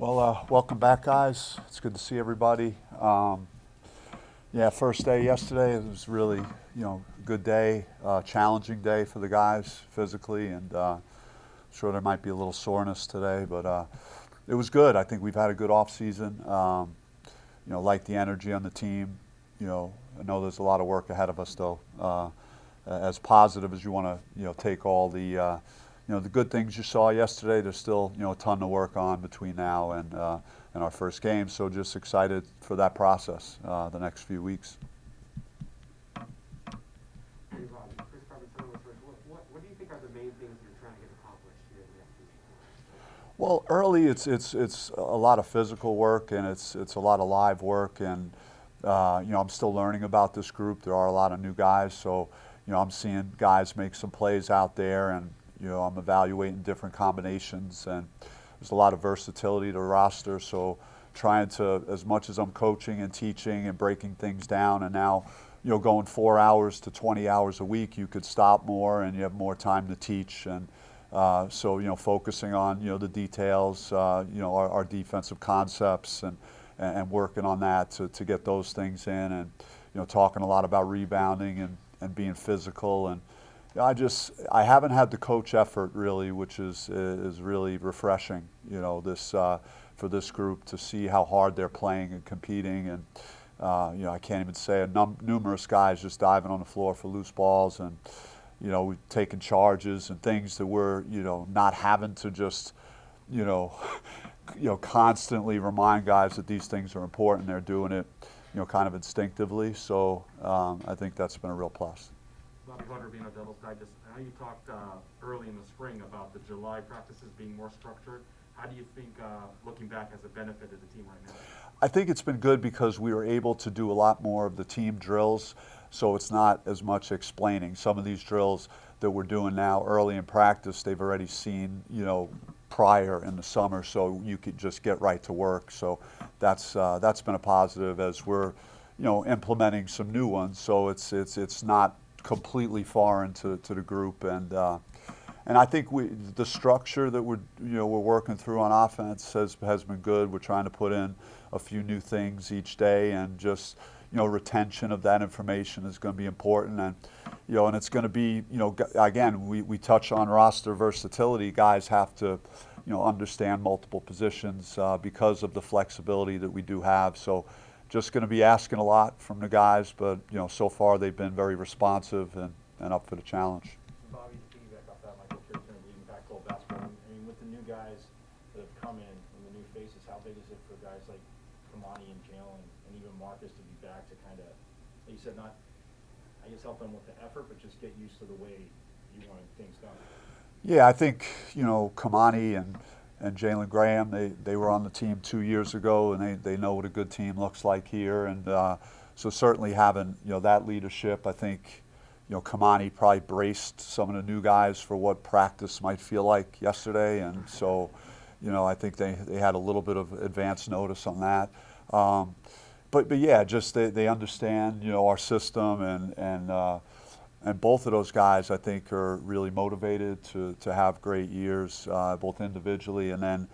Well, welcome back, guys. It's good to see everybody. Yeah, first day yesterday. It was really, a good day, challenging day for the guys physically, and sure there might be a little soreness today, but it was good. I think we've had a good off season. Like the energy on the team. I know there's a lot of work ahead of us, though. As positive as you want to, take all the good things you saw yesterday. There's still, a ton to work on between now and our first game. So just excited for that process the next few weeks. Hey, Rob, Chris Carpenter was first. What do you think are the main things you're trying to get accomplished here in the next few weeks? Well, early it's a lot of physical work, and it's a lot of live work, and I'm still learning about this group. There are a lot of new guys, so I'm seeing guys make some plays out there, and I'm evaluating different combinations, and there's a lot of versatility to the roster. So trying to, as much as I'm coaching and teaching and breaking things down, and now going 4 hours to 20 hours a week, you could stop more and you have more time to teach. And so focusing on the details, our defensive concepts, and working on that to get those things in, and talking a lot about rebounding and being physical. And I haven't had the coach effort really, which is really refreshing. For this group to see how hard they're playing and competing, and I can't even say it. Numerous guys just diving on the floor for loose balls, and we've taken charges and things that we're not having to just constantly remind guys that these things are important. They're doing it kind of instinctively. So I think that's been a real plus. Bobby Hunter being a Devils Digest. I know you talked early in the spring about the July practices being more structured. How do you think, looking back, has it benefited the team right now? I think it's been good because we were able to do a lot more of the team drills, so it's not as much explaining. Some of these drills that we're doing now early in practice, they've already seen, prior in the summer, so you could just get right to work. So that's been a positive as we're, implementing some new ones. So it's not completely foreign to the group, and I think the structure that we're working through on offense has been good. We're trying to put in a few new things each day, and just retention of that information is going to be important, and and it's going to be again, we touch on roster versatility. Guys have to understand multiple positions because of the flexibility that we do have. So just going to be asking a lot from the guys, but so far they've been very responsive and up for the challenge. Bobby, to piggyback off that, Michael Kirchner leading basketball. I mean, with the new guys that have come in and the new faces, how big is it for guys like Kamani and Jalen and even Marcus to be back to kind of, like you said, not, I guess, help them with the effort, but just get used to the way you want things done? Yeah, I think Kamani and Jalen Graham, they were on the team 2 years ago, and they know what a good team looks like here, and so certainly having that leadership. I think Kamani probably braced some of the new guys for what practice might feel like yesterday, and so I think they had a little bit of advance notice on that. But yeah, just they understand our system, and both of those guys, I think, are really motivated to have great years, both individually and then,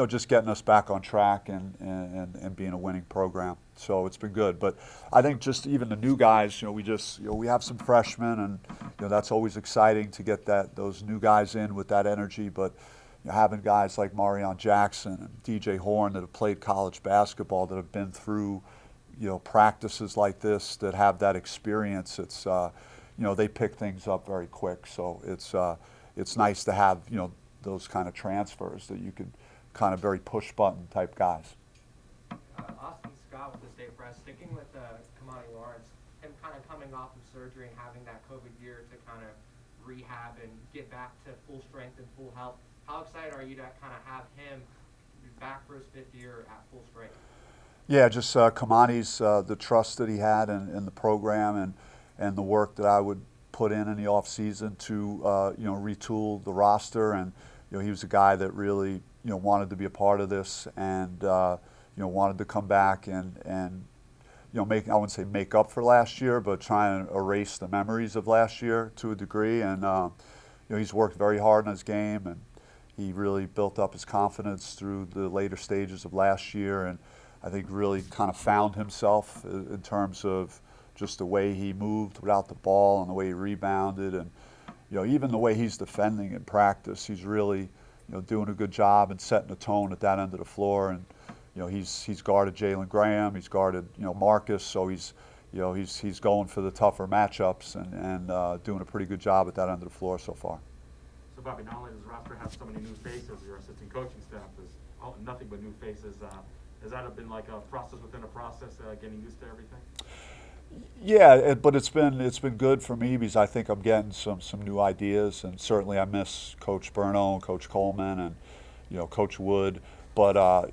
just getting us back on track and being a winning program. So it's been good. But I think just even the new guys, we have some freshmen, and that's always exciting to get those new guys in with that energy. But having guys like Marion Jackson and DJ Horn that have played college basketball, that have been through practices like this, that have that experience, it's they pick things up very quick. So it's nice to have those kind of transfers that you could kind of very push button type guys. Austin Scott with the State Press, sticking with Kamani Lawrence, him kind of coming off of surgery and having that COVID year to kind of rehab and get back to full strength and full health. How excited are you to kind of have him back for his fifth year at full strength? Yeah, just Kamani's the trust that he had in the program, and the work that I would put in the off season to retool the roster, and he was a guy that really wanted to be a part of this, and wanted to come back and make, I wouldn't say make up for last year, but try and erase the memories of last year to a degree. And he's worked very hard on his game, and He really built up his confidence through the later stages of last year, and I think really kind of found himself in terms of just the way he moved without the ball and the way he rebounded, and even the way he's defending in practice. He's really doing a good job and setting the tone at that end of the floor. And he's guarded Jalen Graham, he's guarded Marcus, so he's going for the tougher matchups and doing a pretty good job at that end of the floor so far. So Bobby, not only does the roster have so many new faces, your assistant coaching staff is nothing but new faces. Has that been like a process within a process, getting used to everything? Yeah, but it's been good for me because I think I'm getting some new ideas, and certainly I miss Coach Burno and Coach Coleman and Coach Wood, but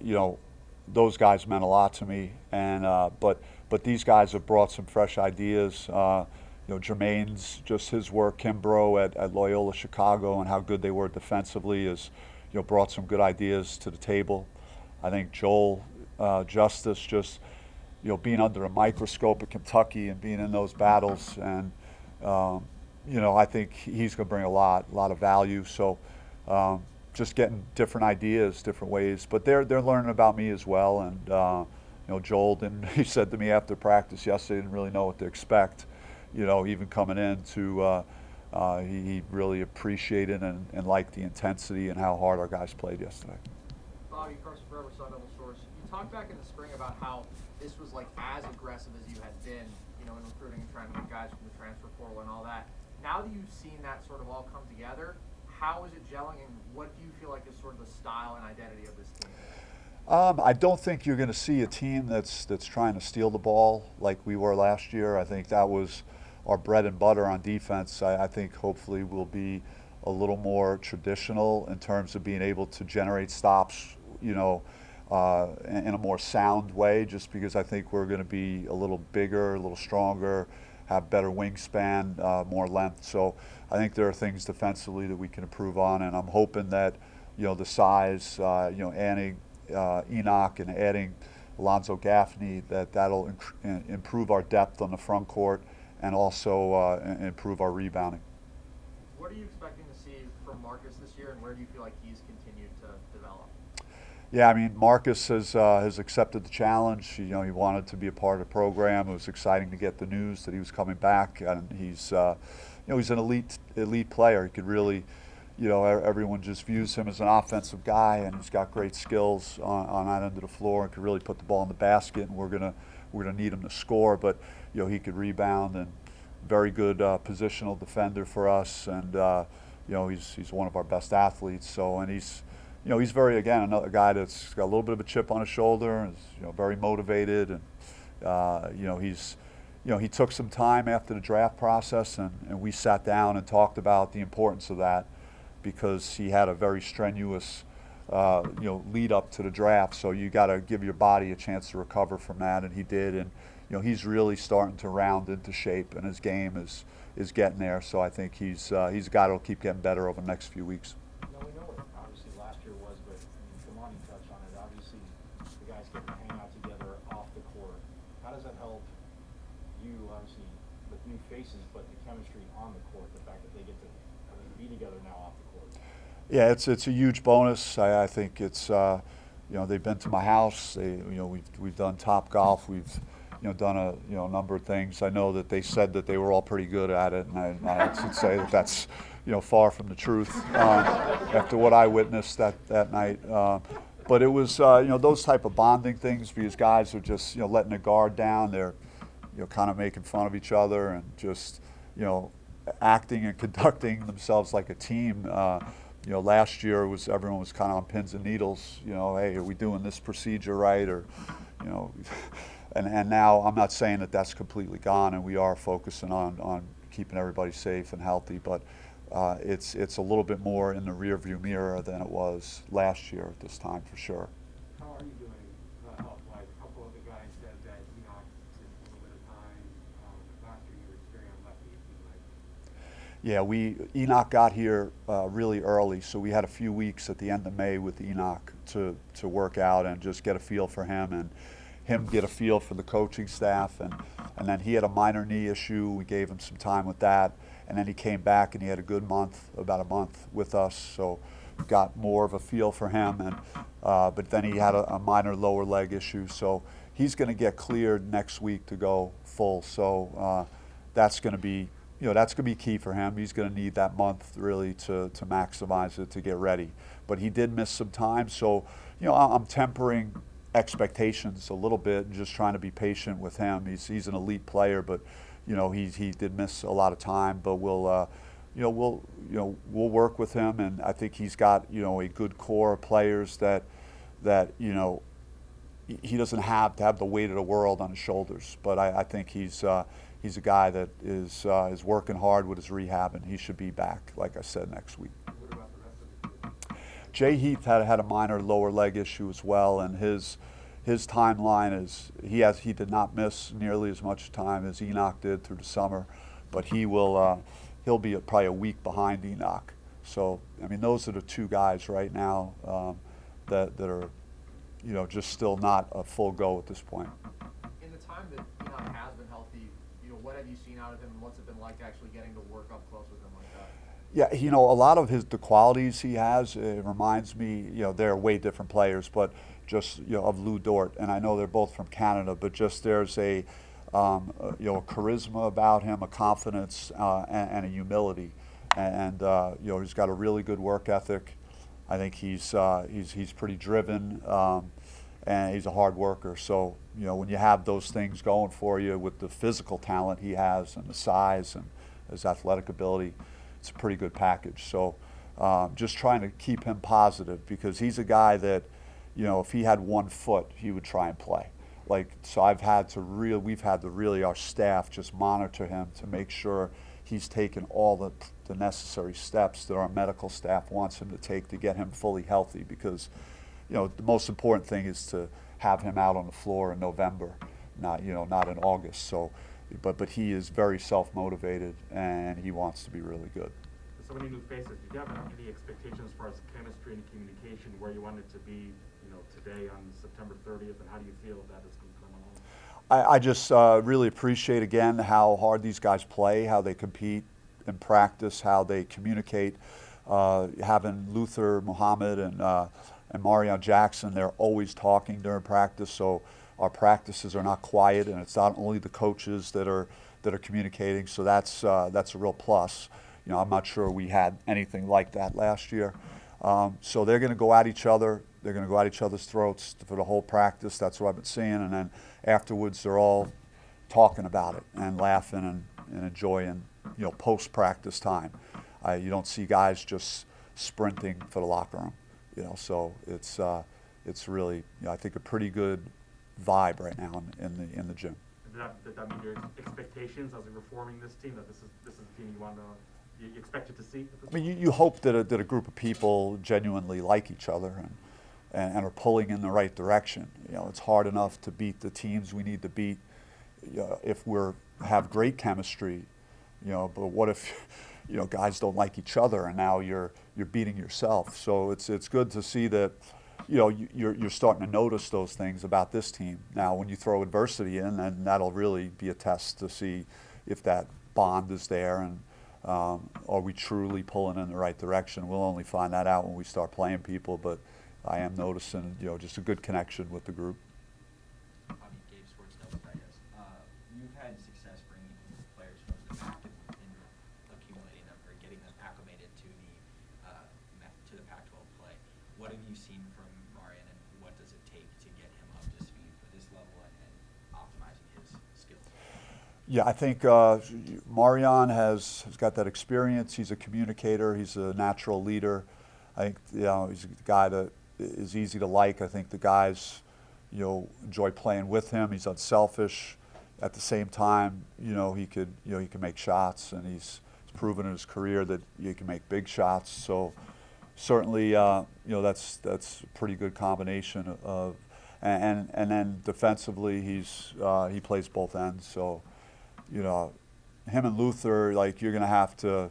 those guys meant a lot to me, and but these guys have brought some fresh ideas. Jermaine's just his work, Kimbrough at Loyola Chicago, and how good they were defensively has brought some good ideas to the table. I think Joel Justice just being under a microscope at Kentucky and being in those battles, and I think he's going to bring a lot of value. So just getting different ideas, different ways, but they're learning about me as well. And Joel didn't. He said to me after practice yesterday, didn't really know what to expect. Even coming in he really appreciated and liked the intensity and how hard our guys played yesterday. Bobby, Carson Forever, Sun Devil Source. You talked back in the spring about how this was like as aggressive as you had been, in recruiting and trying to get guys from the transfer portal and all that. Now that you've seen that sort of all come together, how is it gelling, and what do you feel like is sort of the style and identity of this team? I don't think you're going to see a team that's trying to steal the ball like we were last year. I think that was our bread and butter on defense. I think hopefully we'll be a little more traditional in terms of being able to generate stops, in a more sound way, just because I think we're going to be a little bigger, a little stronger, have better wingspan, more length. So I think there are things defensively that we can improve on, and I'm hoping that the size, adding Enoch and adding Alonzo Gaffney, that'll improve our depth on the front court and also improve our rebounding. What are you expecting to see from Marcus this year, and where do you feel like he's continued to develop? Yeah, I mean, Marcus has accepted the challenge. He wanted to be a part of the program. It was exciting to get the news that he was coming back, and he's he's an elite player. He could really, everyone just views him as an offensive guy, and he's got great skills on that end of the floor and could really put the ball in the basket. And we're gonna need him to score, but he could rebound, and very good positional defender for us, and he's one of our best athletes. So, and he's very, again, another guy that's got a little bit of a chip on his shoulder, and is very motivated, and he took some time after the draft process, and we sat down and talked about the importance of that, because he had a very strenuous lead up to the draft. So you got to give your body a chance to recover from that, and he did. And he's really starting to round into shape, and his game is getting there. So I think he's a guy that'll keep getting better over the next few weeks. Now we know what obviously last year was, but Kamani touched on it. Obviously, the guys getting to hang out together off the court. How does that help you, obviously, with new faces, but the chemistry on the court, the fact that they get to be together now off the court? Yeah, it's a huge bonus. I think it's they've been to my house. We've done Top Golf. We've done a number of things. I know that they said that they were all pretty good at it, and I should say that that's far from the truth after what I witnessed that night. But it was those type of bonding things, because guys are just letting their guard down. They're kind of making fun of each other and just acting and conducting themselves like a team. Last year everyone was kind of on pins and needles. Hey, are we doing this procedure right? Or and now I'm not saying that that's completely gone, and we are focusing on keeping everybody safe and healthy. But it's a little bit more in the rearview mirror than it was last year at this time, for sure. How are you doing health-wise? A couple of the guys said that Enoch took a little bit of time. Last year you were very unlucky, it seemed like. Yeah, Enoch got here really early, so we had a few weeks at the end of May with Enoch to work out and just get a feel for him, and him get a feel for the coaching staff, and then he had a minor knee issue. We gave him some time with that, and then he came back and he had a good month, about a month with us. So got more of a feel for him, and but then he had a minor lower leg issue, so he's going to get cleared next week to go full. So that's going to be, that's going to be key for him. He's going to need that month really to maximize it, to get ready. But he did miss some time, so I'm tempering expectations a little bit and just trying to be patient with him. He's an elite player, but he did miss a lot of time. But we'll work with him, and I think he's got a good core of players that he doesn't have to have the weight of the world on his shoulders. But I think he's a guy that is working hard with his rehab, and he should be back, like I said, next week. What about the rest of the team? Jay Heath had a minor lower leg issue as well, and his timeline is he did not miss nearly as much time as Enoch did through the summer, but he'll be probably a week behind Enoch. So I mean, those are the two guys right now that are just still not a full go at this point. In the time that Enoch has been healthy, what have you seen out of him, and what's it been like actually getting to work up close with him like that? Yeah, a lot of the qualities he has, it reminds me, they're way different players, but just, of Lou Dort. And I know they're both from Canada, but just there's a charisma about him, a confidence, and a humility. And, he's got a really good work ethic. I think he's pretty driven, and he's a hard worker. So, when you have those things going for you with the physical talent he has and the size and his athletic ability, it's a pretty good package. So just trying to keep him positive, because he's a guy that, if he had 1 foot, he would try and play. So we've had to really, our staff just monitor him to make sure he's taken all the necessary steps that our medical staff wants him to take to get him fully healthy, because, the most important thing is to have him out on the floor in November, not in August. So, but he is very self-motivated, and he wants to be really good. With so many new faces, did you have any expectations as far as chemistry and communication, where you want it to be, today on September 30th, and how do you feel that is going to come along? I just really appreciate, again, how hard these guys play, how they compete in practice, how they communicate. Having Luther, Muhammad, and Marion Jackson, they're always talking during practice, so our practices are not quiet, and it's not only the coaches that are communicating, so that's a real plus. I'm not sure we had anything like that last year. So they're going to go at each other. They're going to go at each other's throats for the whole practice. That's what I've been seeing. And then afterwards, they're all talking about it and laughing and enjoying, post-practice time. You don't see guys just sprinting for the locker room, So it's really, I think, a pretty good vibe right now in the gym. Did that meet your expectations as you're forming this team? That this is the team you expected to see? I mean, you hope that a group of people genuinely like each other and are pulling in the right direction. It's hard enough to beat the teams we need to beat if we have great chemistry. But what if guys don't like each other, and now you're beating yourself? So it's good to see that you're starting to notice those things about this team. Now, when you throw adversity in, then that'll really be a test to see if that bond is there, and are we truly pulling in the right direction. We'll only find that out when we start playing people, but I am noticing, just a good connection with the group. DevilsDigest. You've had success bringing players from the back and accumulating them, or getting them acclimated to the Pac-12 play. What have you seen from Marion, and what does it take to get him up to speed for this level and optimizing his skills? Yeah, I think Marion has got that experience. He's a communicator. He's a natural leader. I think he's a guy that is easy to like. I think the guys enjoy playing with him. He's unselfish. At the same time, he can make shots, and he's proven in his career that he can make big shots. So certainly, that's a pretty good combination of, and then defensively, he plays both ends. So him and Luther, you're going to have to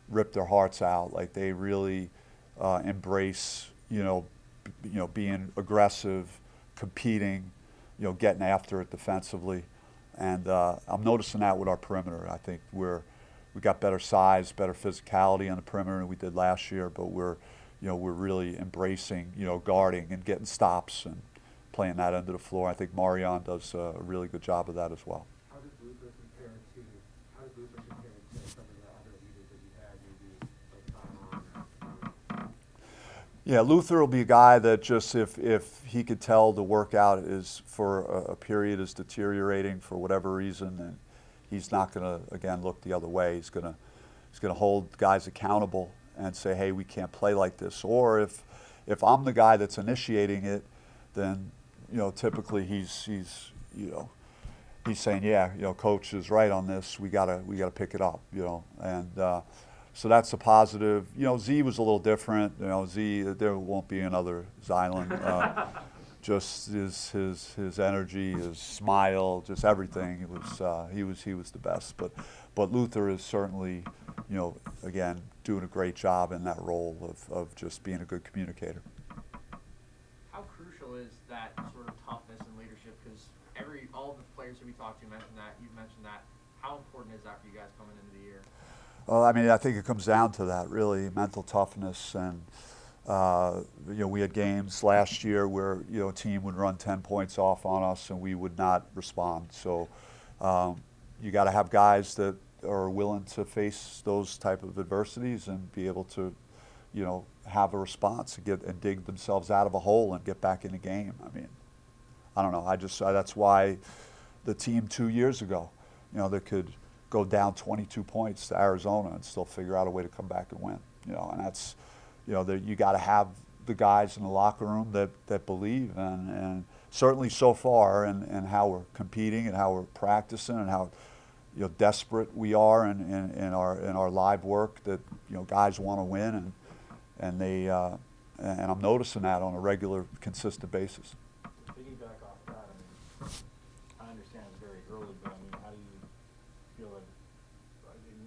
rip their hearts out. They really embrace, being aggressive, competing, getting after it defensively. And I'm noticing that with our perimeter. I think we got better size, better physicality on the perimeter than we did last year, but we're we're really embracing, guarding and getting stops and playing that end of the floor. I think Marion does a really good job of that as well. How does Luther compare to some of the other leaders that you had, maybe like Zion? Yeah, Luther will be a guy that just if he could tell the workout is for a period is deteriorating for whatever reason, then he's not going to again look the other way. He's going to hold guys accountable and say, hey, we can't play like this. Or if I'm the guy that's initiating it, then typically he's saying, yeah, coach is right on this. We gotta pick it up, and so that's a positive. Z was a little different. Z, there won't be another Zylan. Just his energy, his smile, just everything. It was he was the best. But Luther is certainly, again, doing a great job in that role of just being a good communicator. How crucial is that sort of toughness and leadership? Because all of the players who we talked to mentioned that. You've mentioned that. How important is that for you guys coming into the year? Well, I mean, I think it comes down to that, really, mental toughness. And, we had games last year where, a team would run 10 points off on us and we would not respond. So you got to have guys that are willing to face those type of adversities and be able to, have a response and dig themselves out of a hole and get back in the game. I mean, I don't know. That's why the team 2 years ago, that could go down 22 points to Arizona and still figure out a way to come back and win. And that's, that you got to have the guys in the locker room that believe, and certainly so far, and how we're competing and how we're practicing and how desperate we are in our live work, that guys want to win, and they and I'm noticing that on a regular, consistent basis. To piggyback off that, I understand it's very early, but how do you feel like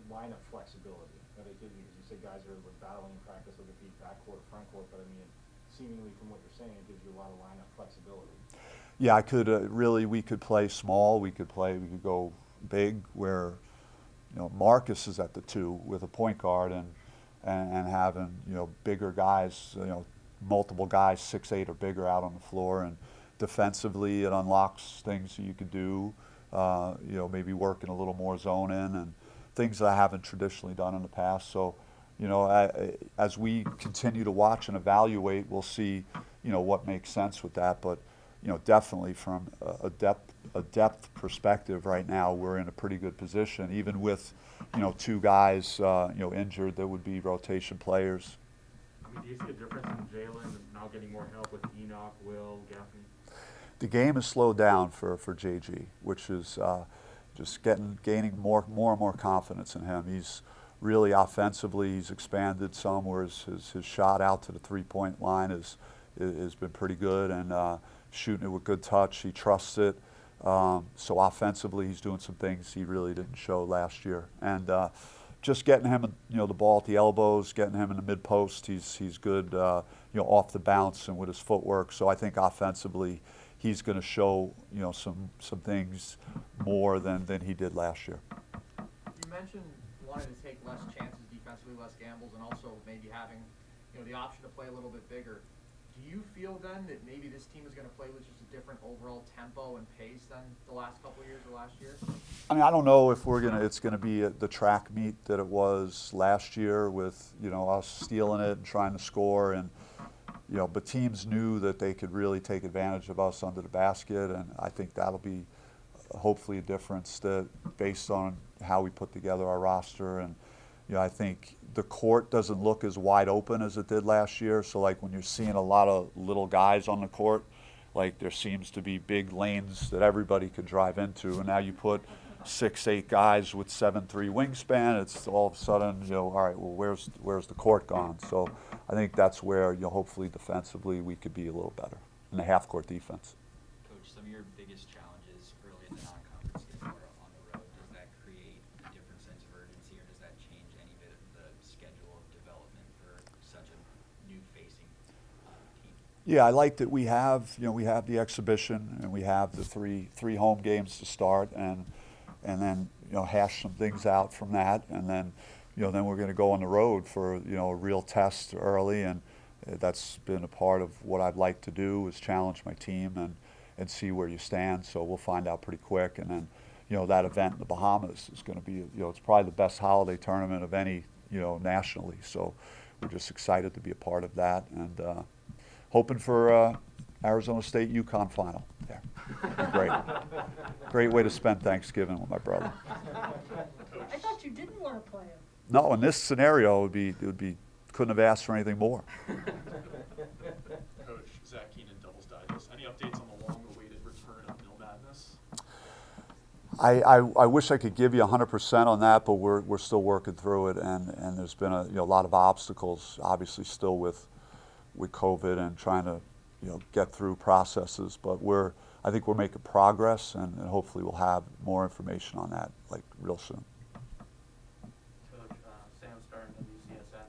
lineup flexibility that it gives you? Because you say guys are battling in practice with the feet backcourt, frontcourt, but seemingly from what you're saying, it gives you a lot of lineup flexibility. Yeah, I could we could play small. We could go big, where Marcus is at the 2 with a point guard and having bigger guys, multiple guys 6'8" or bigger out on the floor, and defensively it unlocks things that you could do, maybe working a little more zone in and things that I haven't traditionally done in the past. So as we continue to watch and evaluate, we'll see what makes sense with that. But definitely from a depth perspective right now, we're in a pretty good position, even with 2 guys injured that would be rotation players. Do you see a difference in Jalen now getting more help with Enoch, Will, Gaffney? The game has slowed down for JG, which is just gaining more and more confidence in him. He's really offensively, he's expanded some, whereas his shot out to the 3-point line has been pretty good, and shooting it with good touch. He trusts it. So offensively, he's doing some things he really didn't show last year, and just getting him, the ball at the elbows, getting him in the mid post. He's good, off the bounce and with his footwork. So I think offensively, he's going to show, some things more than he did last year. You mentioned wanting to take less chances defensively, less gambles, and also maybe having, the option to play a little bit bigger. Do you feel then that maybe this team is going to play with just a different overall tempo and pace than the last couple of years or last year? I don't know if it's going to be the track meet that it was last year with, us stealing it and trying to score, and, but teams knew that they could really take advantage of us under the basket, and I think that'll be hopefully a difference that based on how we put together our roster. And I think the court doesn't look as wide open as it did last year. So like when you're seeing a lot of little guys on the court, like there seems to be big lanes that everybody could drive into. And now you put 6'8" guys with 7'3" wingspan, it's all of a sudden, all right, well, where's the court gone? So I think that's where, hopefully defensively we could be a little better in the half-court defense. Coach, some of your biggest challenges early in the non-conference game or on the road, does that create a different sense of urgency, or does that change any bit of the schedule of development for such a new facing team? Yeah, I like that we have, we have the exhibition and we have the three home games to start, and then hash some things out from that, and then then we're going to go on the road for a real test early, and That's been a part of what I'd like to do, is challenge my team and see where you stand. So we'll find out pretty quick. And then, that event in the Bahamas is going to be, it's probably the best holiday tournament of any, nationally. So we're just excited to be a part of that, and hoping for Arizona State UConn final there. Great. Great way to spend Thanksgiving with my brother. I thought you didn't want to play him. No, in this scenario, it would be couldn't have asked for anything more. Coach Zach Keenan, Devil's Digest. Any updates on the long-awaited return of Mill Madness? I wish I could give you 100% on that, but we're still working through it, and there's been a lot of obstacles, obviously still with COVID and trying to get through processes. But I think we're making progress, and hopefully we'll have more information on that like real soon. Coach, Sam Stern, WCSN.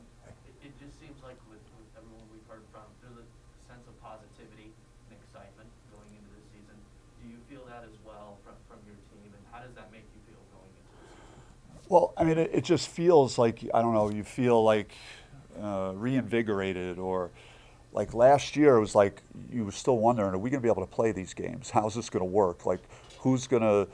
It just seems like with everyone we've heard from, there's a sense of positivity and excitement going into this season. Do you feel that as well from your team, and how does that make you feel going into the season? Well, I mean, it just feels like, I don't know, you feel like reinvigorated, or like last year it was like you were still wondering, are we going to be able to play these games? How's this going to work? Like, who's going to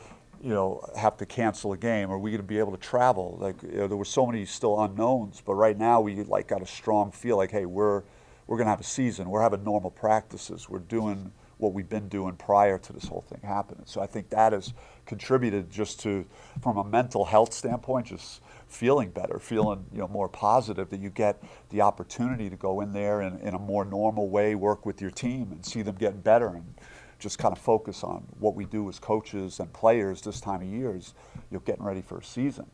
have to cancel a game? Are we going to be able to travel? Like, there were so many still unknowns, but right now we like got a strong feel like, hey, we're going to have a season. We're having normal practices. We're doing what we've been doing prior to this whole thing happening. So I think that has contributed just to, from a mental health standpoint, just feeling better, feeling more positive, that you get the opportunity to go in there and in a more normal way work with your team and see them getting better, and just kind of focus on what we do as coaches and players this time of year is getting ready for a season.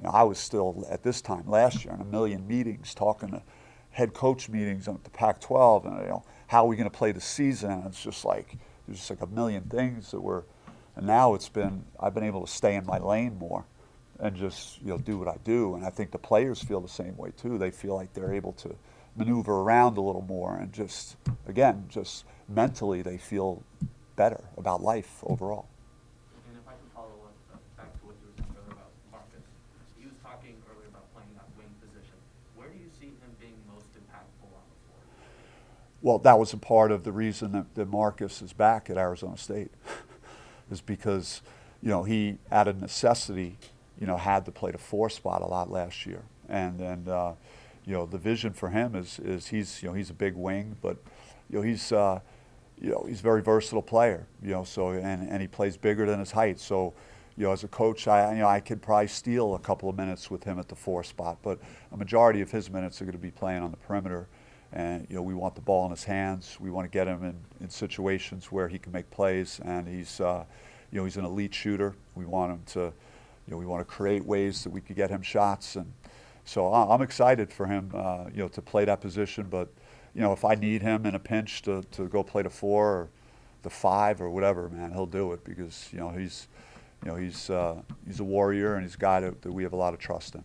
I was still at this time last year in a million meetings, talking to head coach meetings at the Pac-12, and how are we going to play the season? And it's just like there's just like a million things that and now I've been able to stay in my lane more and just do what I do. And I think the players feel the same way too. They feel like they're able to maneuver around a little more, and just mentally they feel better about life overall. And if I can follow up back to what you were saying earlier about Marcus. He was talking earlier about playing that wing position. Where do you see him being most impactful on the floor? Well, that was a part of the reason that Marcus is back at Arizona State, is because he, out of necessity, had to play the 4 spot a lot last year, and the vision for him is he's a big wing, but he's a very versatile player, so and he plays bigger than his height. So as a coach, I could probably steal a couple of minutes with him at the 4 spot, but a majority of his minutes are going to be playing on the perimeter. And we want the ball in his hands. We want to get him in situations where he can make plays, and he's an elite shooter. We want him to we want to create ways that we could get him shots, and so I'm excited for him to play that position. But if I need him in a pinch to go play the 4 or the 5 or whatever, man, he'll do it, because he's a warrior, and he's a guy that we have a lot of trust in.